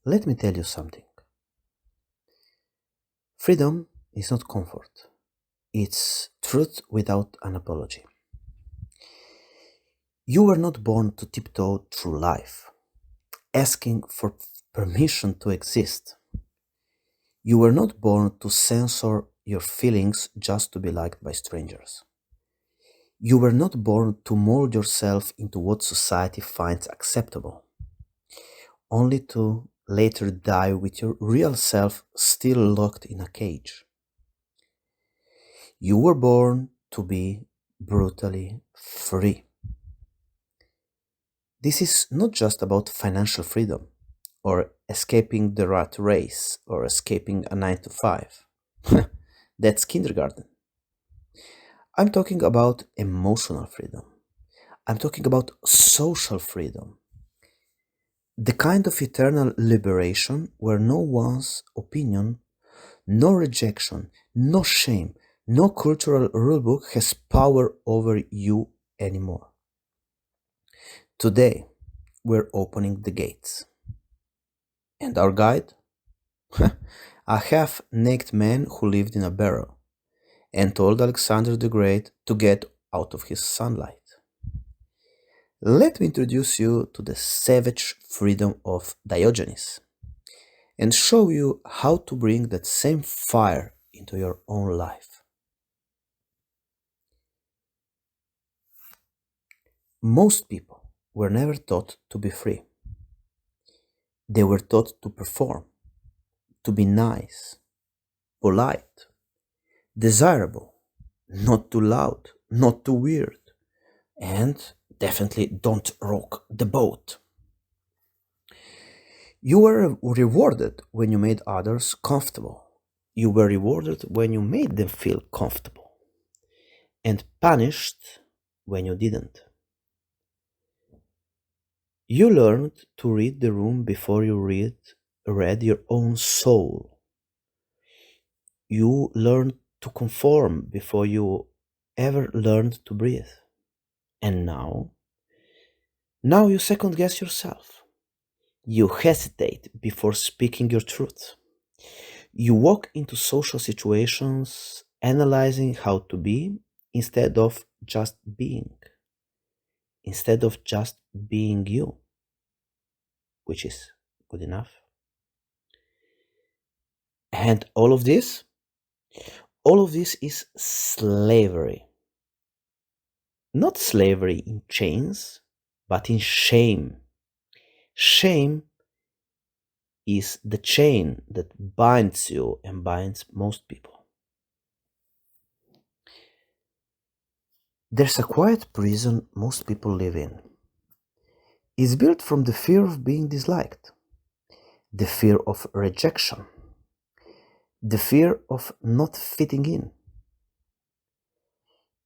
Let me tell you something. Freedom is not comfort, it's truth without an apology. You were not born to tiptoe through life, asking for permission to exist. You were not born to censor your feelings just to be liked by strangers. You were not born to mold yourself into what society finds acceptable, only to later die with your real self still locked in a cage. You were born to be brutally free. This is not just about financial freedom, or escaping the rat race, or escaping a 9 to 5. That's kindergarten. I'm talking about emotional freedom. I'm talking about social freedom. The kind of eternal liberation where no one's opinion, no rejection, no shame, no cultural rulebook has power over you anymore. Today, we're opening the gates. And our guide? A half naked man who lived in a barrel and told Alexander the Great to get out of his sunlight. Let me introduce you to the savage freedom of Diogenes and show you how to bring that same fire into your own life. Most people were never taught to be free. They were taught to perform, to be nice, polite, desirable, not too loud, not too weird, and definitely don't rock the boat. You were rewarded when you made others comfortable. You were rewarded when you made them feel comfortable, and punished when you didn't. You learned to read the room before you read your own soul. You learned to conform before you ever learned to breathe. And now you second guess yourself. You hesitate before speaking your truth. You walk into social situations analyzing how to be instead of just being, instead of just being you, which is good enough. And all of this is slavery. Not slavery in chains, but in shame. Shame is the chain that binds you and binds most people. There's a quiet prison most people live in. It's built from the fear of being disliked, the fear of rejection, the fear of not fitting in.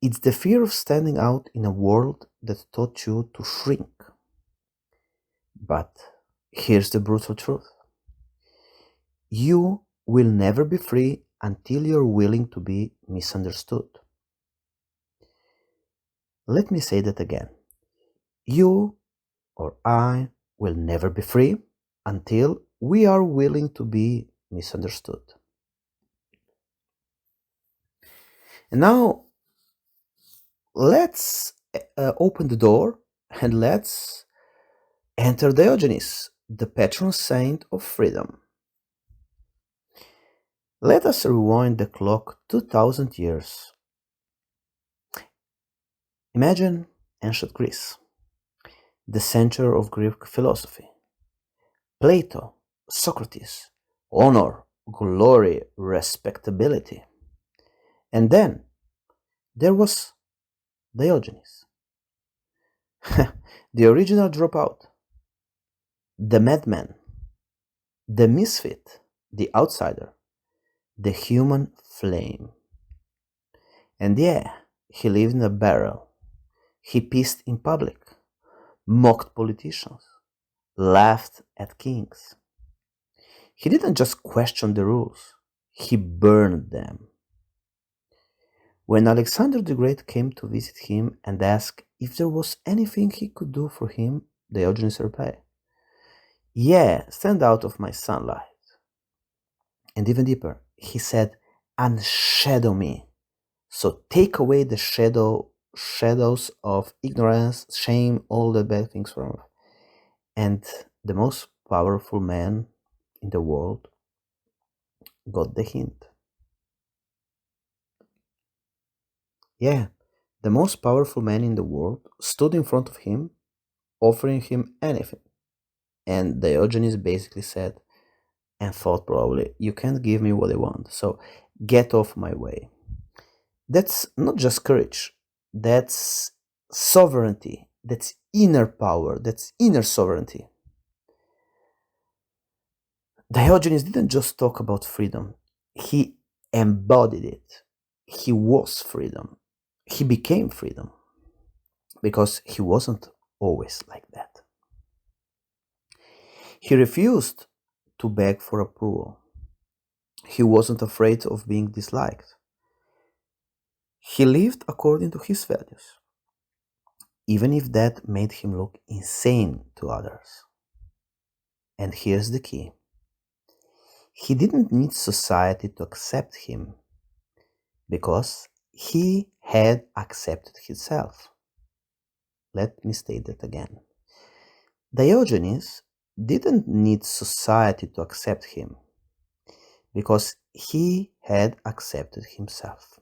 It's the fear of standing out in a world that taught you to shrink. But here's the brutal truth: you will never be free until you're willing to be misunderstood. Let me say that again. You or I will never be free until we are willing to be misunderstood. And now let's open the door and let's enter Diogenes, the patron saint of freedom. Let us rewind the clock 2000 years. Imagine ancient Greece, the center of Greek philosophy. Plato, Socrates, honor, glory, respectability. And then there was Diogenes, the original dropout, the madman, the misfit, the outsider, the human flame. And yeah, he lived in a barrel. He pissed in public, mocked politicians, laughed at kings. He didn't just question the rules, he burned them. When Alexander the Great came to visit him and asked if there was anything he could do for him, Diogenes replied, Yeah, stand out of my sunlight. And even deeper, he said, unshadow me. So take away the shadows of ignorance, shame, all the bad things from us. And the most powerful man in the world got the hint. Yeah, the most powerful man in the world stood in front of him, offering him anything. And Diogenes basically said, and thought probably, you can't give me what I want, so get off my way. That's not just courage, that's sovereignty, that's inner power, that's inner sovereignty. Diogenes didn't just talk about freedom, he embodied it. He was freedom. He became freedom because he wasn't always like that. He refused to beg for approval. He wasn't afraid of being disliked. He lived according to his values, even if that made him look insane to others. And here's the key: he didn't need society to accept him because he had accepted himself. Let me state that again. Diogenes didn't need society to accept him because he had accepted himself.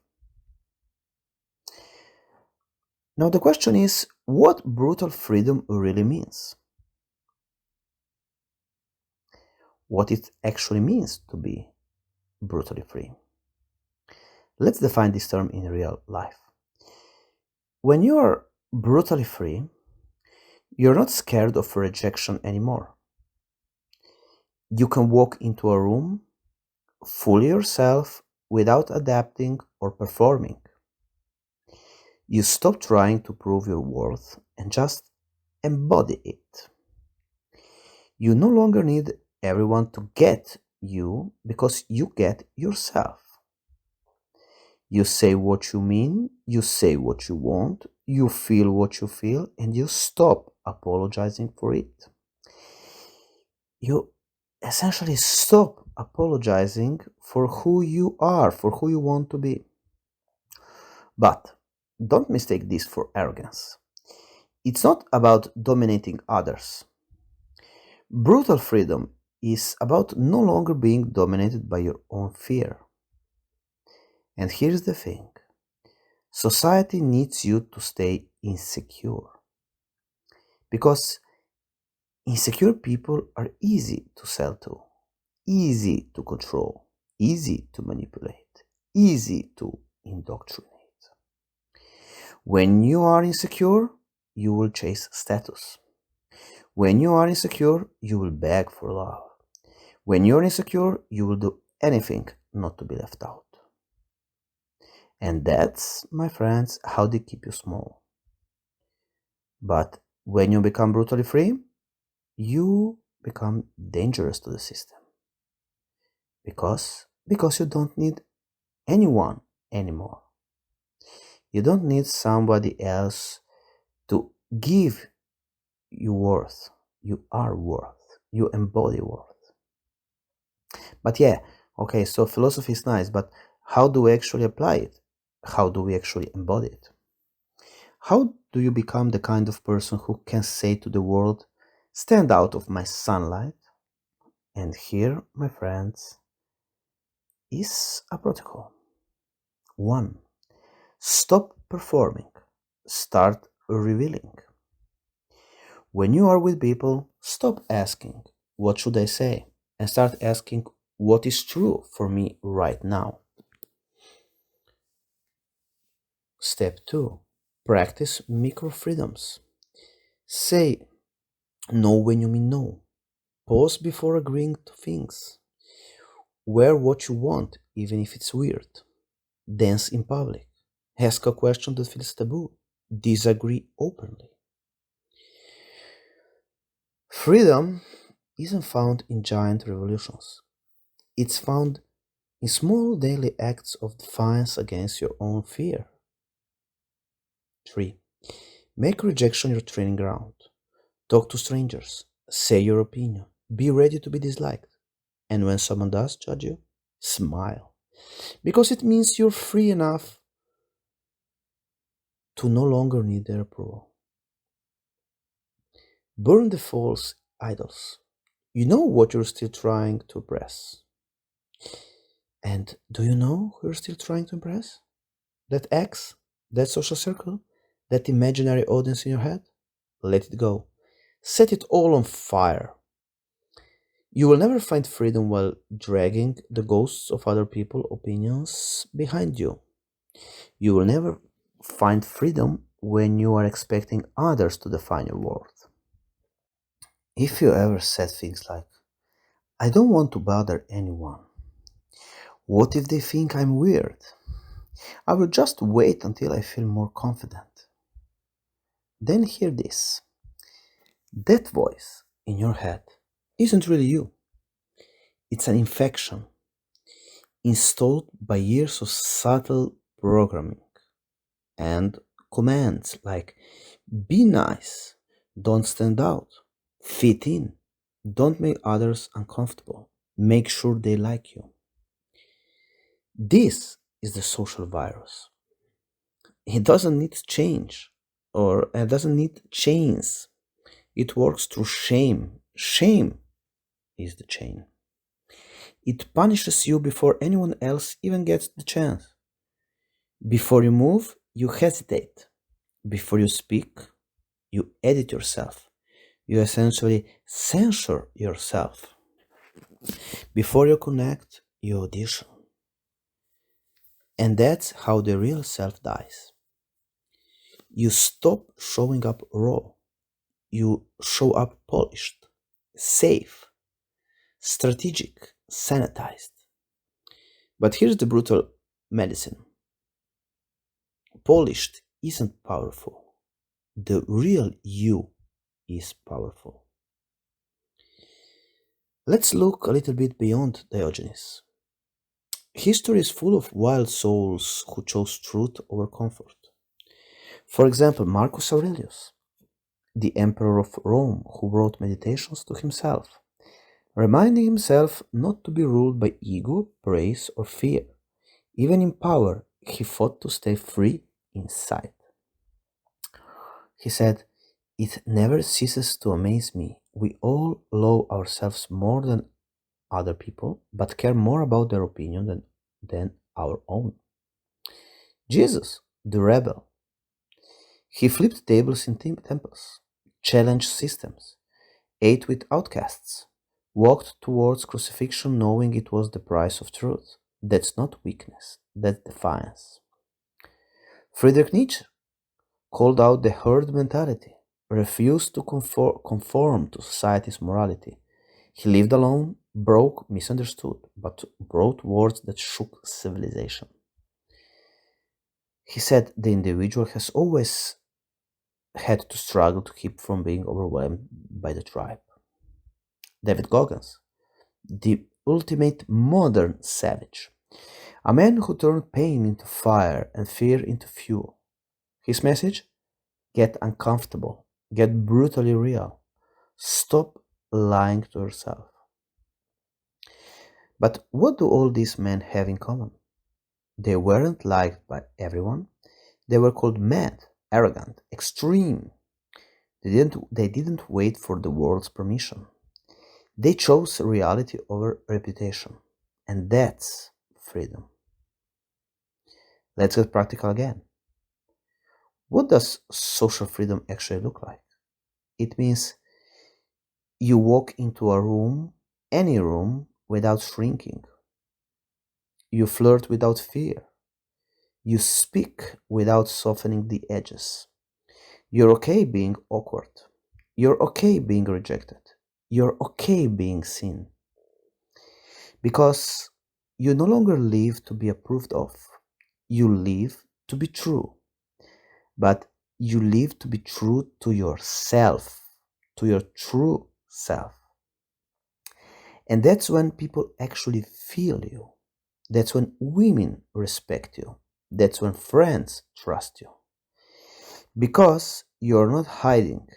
Now, the question is what brutal freedom really means. What it actually means to be brutally free. Let's define this term in real life. When you're brutally free, you're not scared of rejection anymore. You can walk into a room fully yourself without adapting or performing. You stop trying to prove your worth and just embody it. You no longer need everyone to get you because you get yourself. You say what you mean, you say what you want, you feel what you feel, and you stop apologizing for it. You essentially stop apologizing for who you are, for who you want to be. But don't mistake this for arrogance. It's not about dominating others. Brutal freedom is about no longer being dominated by your own fear. And here's the thing: society needs you to stay insecure. Because insecure people are easy to sell to, easy to control, easy to manipulate, easy to indoctrinate. When you are insecure, you will chase status. When you are insecure, you will beg for love. When you're insecure, you will do anything not to be left out. And that's, my friends, how they keep you small. But when you become brutally free, you become dangerous to the system. Because you don't need anyone anymore. You don't need somebody else to give you worth. You are worth. You embody worth. But yeah, okay, so philosophy is nice, but how do we actually apply it? How do we actually embody it? How do you become the kind of person who can say to the world, stand out of my sunlight? And here, my friends, is a protocol. 1. Stop performing. Start revealing. When you are with people, stop asking, what should I say? And start asking, what is true for me right now? Step 2. Practice micro freedoms. Say no when you mean no. Pause before agreeing to things. Wear what you want, even if it's weird. Dance in public. Ask a question that feels taboo. Disagree openly. Freedom isn't found in giant revolutions. It's found in small daily acts of defiance against your own fear. 3. Make rejection your training ground. Talk to strangers. Say your opinion. Be ready to be disliked. And when someone does judge you, smile. Because it means you're free enough to no longer need their approval. Burn the false idols. You know what you're still trying to impress. And do you know who you're still trying to impress? That ex, that social circle, that imaginary audience in your head? Let it go. Set it all on fire. You will never find freedom while dragging the ghosts of other people's opinions behind you. You will never find freedom when you are expecting others to define your worth. If you ever said things like, I don't want to bother anyone. What if they think I'm weird? I will just wait until I feel more confident. Then hear this. That voice in your head isn't really you. It's an infection installed by years of subtle programming and commands like be nice, don't stand out, fit in, don't make others uncomfortable, make sure they like you. This is the social virus. It doesn't need change or it doesn't need chains. It works through shame. Shame is the chain. It punishes you before anyone else even gets the chance. Before you move, you hesitate. Before you speak, you edit yourself. You essentially censor yourself. Before you connect, you audition. And that's how the real self dies. You stop showing up raw. You show up polished, safe, strategic, sanitized. But here's the brutal medicine polished isn't powerful. The real you is powerful. Let's look a little bit beyond Diogenes. History is full of wild souls who chose truth over comfort. For example, Marcus Aurelius, the emperor of Rome, who wrote meditations to himself, reminding himself not to be ruled by ego, praise, or fear. Even in power, he fought to stay free inside. He said, it never ceases to amaze me. We all love ourselves more than other people, but care more about their opinion than our own. Jesus, the rebel, he flipped tables in temples, challenged systems, ate with outcasts, walked towards crucifixion knowing it was the price of truth. That's not weakness, that's defiance. Friedrich Nietzsche called out the herd mentality, refused to conform to society's morality. He lived alone, broke, misunderstood, but wrote words that shook civilization. He said the individual has always had to struggle to keep from being overwhelmed by the tribe. David Goggins, the ultimate modern savage, a man who turned pain into fire and fear into fuel. His message? Get uncomfortable, get brutally real, stop lying to yourself. But what do all these men have in common? They weren't liked by everyone. They were called mad, arrogant, extreme. They didn't wait for the world's permission. They chose reality over reputation. And that's freedom. Let's get practical again. What does social freedom actually look like? It means you walk into a room, any room, without shrinking. You flirt without fear. You speak without softening the edges. You're okay being awkward. You're okay being rejected. You're okay being seen. Because you no longer live to be approved of. You live to be true. But you live to be true to yourself, to your true self. And that's when people actually feel you. That's when women respect you. That's when friends trust you. Because you're not hiding,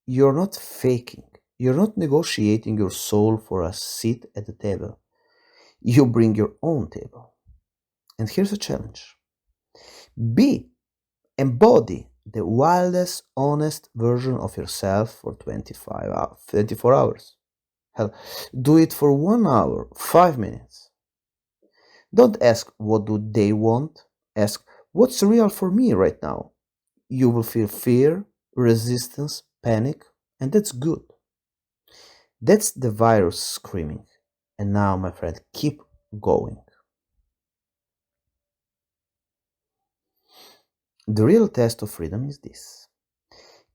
you're not faking, You're not negotiating your soul for a seat at the table. You bring your own table. And here's a challenge: be, embody the wildest, honest version of yourself for 24 hours. Hell, do it for 1 hour, 5 minutes. Don't ask what do they want. Ask what's real for me right now. You will feel fear, resistance, panic, and that's good. That's the virus screaming. And now, my friend, keep going. The real test of freedom is this: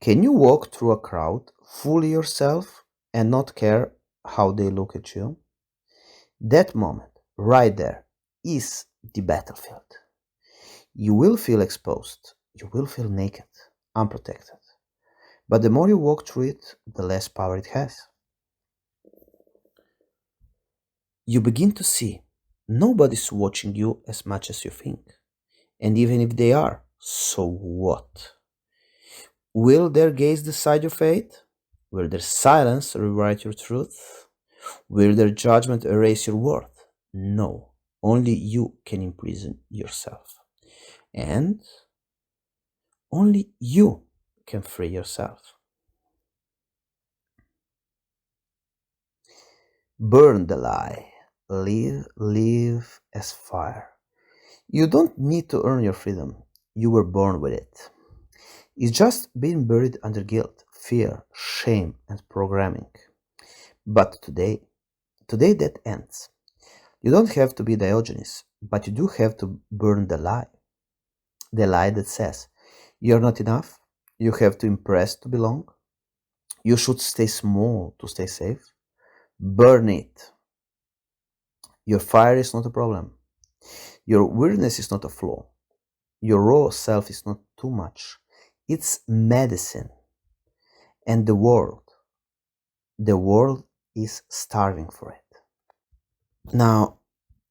can you walk through a crowd fully yourself and not care how they look at you? That moment, right there, is the battlefield. You will feel exposed. You will feel naked, unprotected. But the more you walk through it, the less power it has. You begin to see nobody's watching you as much as you think. And even if they are, so what? Will their gaze decide your fate? Will their silence rewrite your truth? Will their judgment erase your worth? No. Only you can imprison yourself. And only you can free yourself. Burn the lie. Live as fire. You don't need to earn your freedom. You were born with it. It's just being buried under guilt, fear, shame, and programming. But today that ends. You don't have to be Diogenes, but you do have to burn the lie. The lie that says you're not enough, you have to impress to belong, you should stay small to stay safe. Burn it. Your fire is not a problem. Your weirdness is not a flaw. Your raw self is not too much. It's medicine. And the world is starving for it. Now,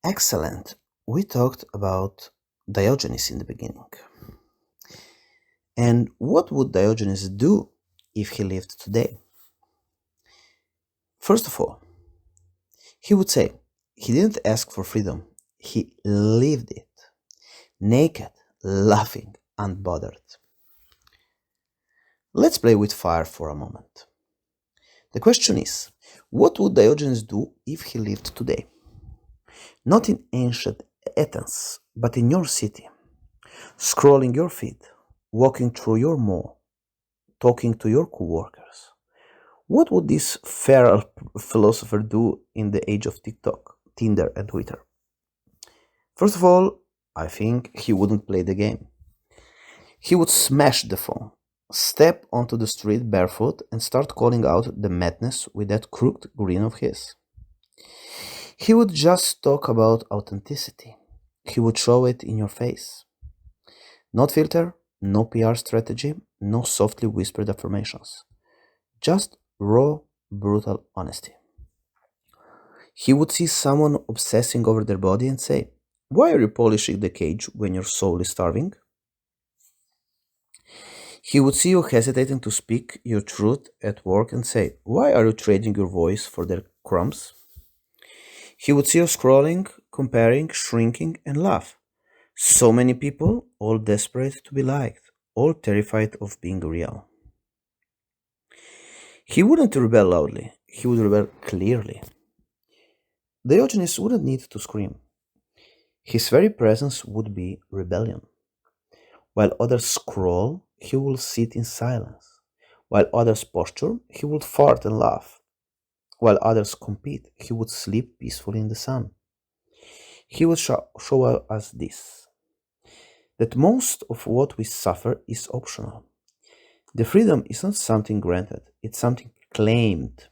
excellent. We talked about Diogenes in the beginning. And what would Diogenes do if he lived today? First of all, he would say he didn't ask for freedom, he lived it. Naked, laughing, unbothered. Let's play with fire for a moment. The question is, what would Diogenes do if he lived today? Not in ancient Athens, but in your city, scrolling your feed, walking through your mall, talking to your coworkers. What would this feral philosopher do in the age of TikTok, Tinder, and Twitter? First of all, I think he wouldn't play the game. He would smash the phone, step onto the street barefoot, and start calling out the madness with that crooked grin of his. He would just talk about authenticity. He would show it in your face. Not filter, no PR strategy, no softly whispered affirmations. Just raw, brutal honesty. He would see someone obsessing over their body and say, "Why are you polishing the cage when your soul is starving?" He would see you hesitating to speak your truth at work and say, "Why are you trading your voice for their crumbs?" He would see you scrolling, comparing, shrinking, and laugh. So many people, all desperate to be liked, all terrified of being real. He wouldn't rebel loudly, he would rebel clearly. Diogenes wouldn't need to scream. His very presence would be rebellion. While others scroll, he will sit in silence. While others posture, he would fart and laugh. While others compete, he would sleep peacefully in the sun. He would show us this: that most of what we suffer is optional. The freedom is not something granted, it's something claimed.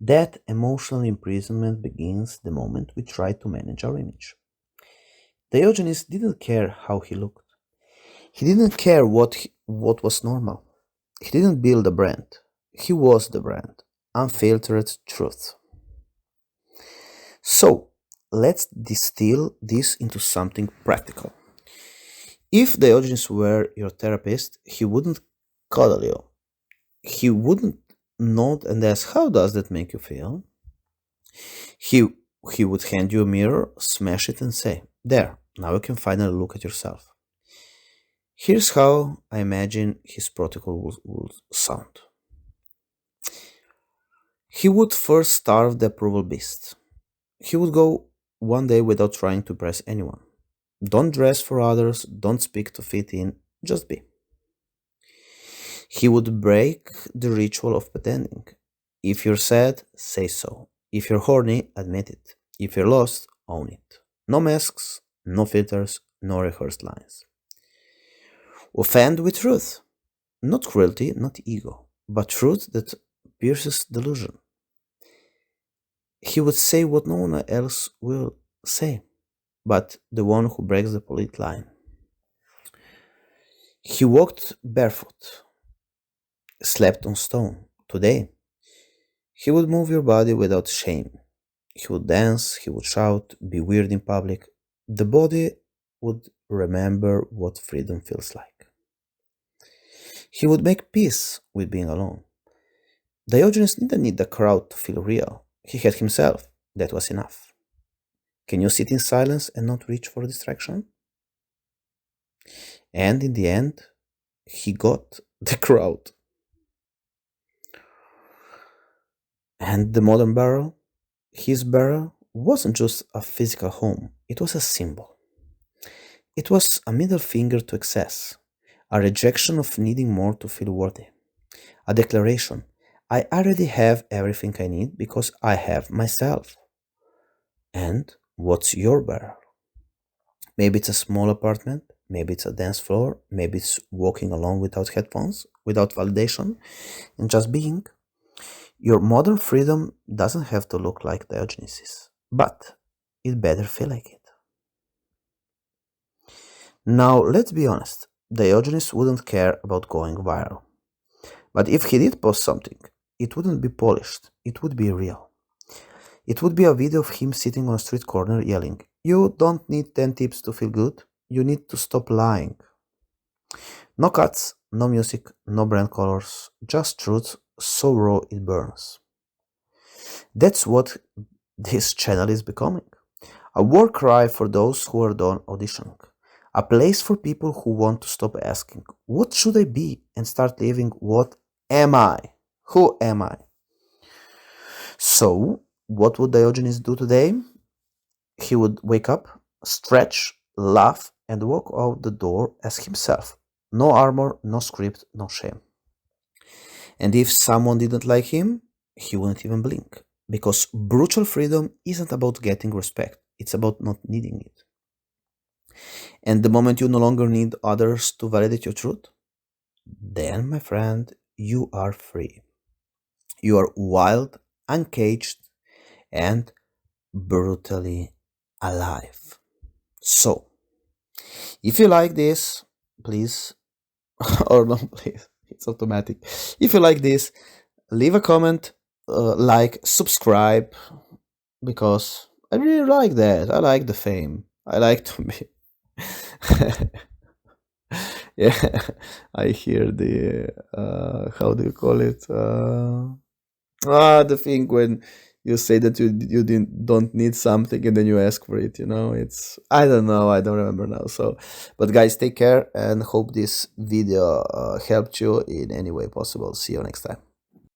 That emotional imprisonment begins the moment we try to manage our image. Diogenes didn't care how he looked. He didn't care what was normal. He didn't build a brand. He was the brand. Unfiltered truth. So, let's distill this into something practical. If Diogenes were your therapist, he wouldn't cuddle you. He wouldn't nod and ask, "How does that make you feel?" He, he would hand you a mirror, smash it, and say, "There, now you can finally look at yourself." Here's how I imagine his protocol would sound. He would first starve the approval beast. He would go one day without trying to impress anyone. Don't dress for others, don't speak to fit in, just be. He would break the ritual of pretending. If you're sad, say so. If you're horny, admit it. If you're lost, own it. No masks, no filters, no rehearsed lines. Offend with truth. Not cruelty, not ego, but truth that pierces delusion. He would say what no one else will say, but the one who breaks the polite line. He walked barefoot, slept on stone. Today, he would move your body without shame. He would dance, he would shout, be weird in public. The body would remember what freedom feels like. He would make peace with being alone. Diogenes didn't need the crowd to feel real. He had himself. That was enough. Can you sit in silence and not reach for distraction? And in the end, he got the crowd. And the modern barrel, his barrel, wasn't just a physical home, it was a symbol. It was a middle finger to excess, a rejection of needing more to feel worthy, a declaration: I already have everything I need because I have myself. And what's your barrel? Maybe it's a small apartment, maybe it's a dance floor, maybe it's walking alone without headphones, without validation, and just being. Your modern freedom doesn't have to look like Diogenes', but it better feel like it. Now, let's be honest, Diogenes wouldn't care about going viral. But if he did post something, it wouldn't be polished, it would be real. It would be a video of him sitting on a street corner yelling, "You don't need 10 tips to feel good, you need to stop lying." No cuts, no music, no brand colors, just truth so raw it burns. That's what this channel is becoming. A war cry for those who are done auditioning. A place for people who want to stop asking, "What should I be?" and start living, "What am I? Who am I?" So, what would Diogenes do today? He would wake up, stretch, laugh, and walk out the door as himself. No armor, no script, no shame. And if someone didn't like him, he wouldn't even blink. Because brutal freedom isn't about getting respect, it's about not needing it. And the moment you no longer need others to validate your truth, then, my friend, you are free. You are wild, uncaged, and brutally alive. So, if you like this, please, or no, please, it's automatic. If you like this, leave a comment, like, subscribe, because I really like that. I like the fame. I like to be. Yeah, I hear the how do you call it? The thing when you say that you didn't don't need something and then you ask for it. It's I don't know. I don't remember now. So, but guys, take care and hope this video helped you in any way possible. See you next time.